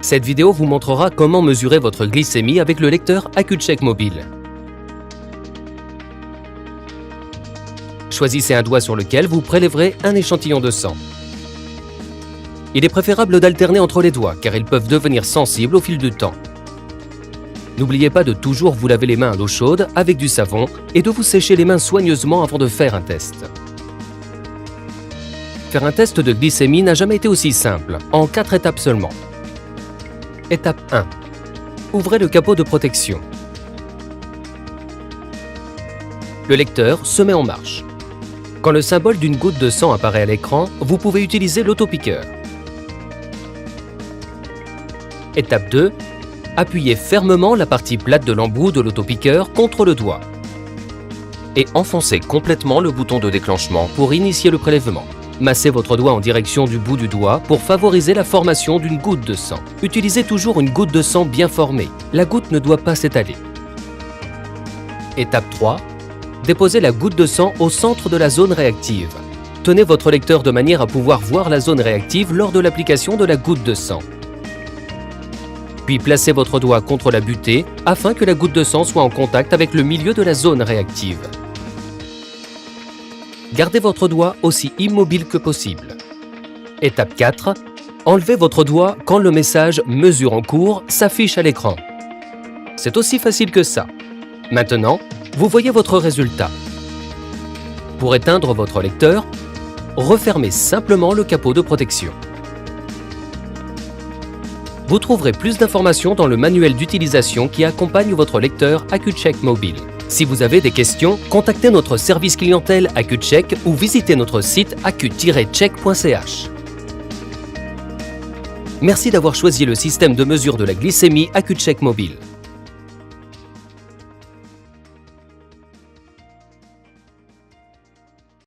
Cette vidéo vous montrera comment mesurer votre glycémie avec le lecteur Accu-Check Mobile. Choisissez un doigt sur lequel vous prélèverez un échantillon de sang. Il est préférable d'alterner entre les doigts car ils peuvent devenir sensibles au fil du temps. N'oubliez pas de toujours vous laver les mains à l'eau chaude avec du savon et de vous sécher les mains soigneusement avant de faire un test. Faire un test de glycémie n'a jamais été aussi simple, en 4 étapes seulement. Étape 1. Ouvrez le capot de protection. Le lecteur se met en marche. Quand le symbole d'une goutte de sang apparaît à l'écran, vous pouvez utiliser l'autopiqueur. Étape 2. Appuyez fermement la partie plate de l'embout de l'autopiqueur contre le doigt. Et enfoncez complètement le bouton de déclenchement pour initier le prélèvement. Massez votre doigt en direction du bout du doigt pour favoriser la formation d'une goutte de sang. Utilisez toujours une goutte de sang bien formée. La goutte ne doit pas s'étaler. Étape 3. Déposez la goutte de sang au centre de la zone réactive. Tenez votre lecteur de manière à pouvoir voir la zone réactive lors de l'application de la goutte de sang. Puis placez votre doigt contre la butée afin que la goutte de sang soit en contact avec le milieu de la zone réactive. Gardez votre doigt aussi immobile que possible. Étape 4. Enlevez votre doigt quand le message « Mesure en cours » s'affiche à l'écran. C'est aussi facile que ça. Maintenant, vous voyez votre résultat. Pour éteindre votre lecteur, refermez simplement le capot de protection. Vous trouverez plus d'informations dans le manuel d'utilisation qui accompagne votre lecteur Accu-Check Mobile. Si vous avez des questions, contactez notre service clientèle Accu-Check ou visitez notre site accu-check.ch. Merci d'avoir choisi le système de mesure de la glycémie Accu-Check Mobile.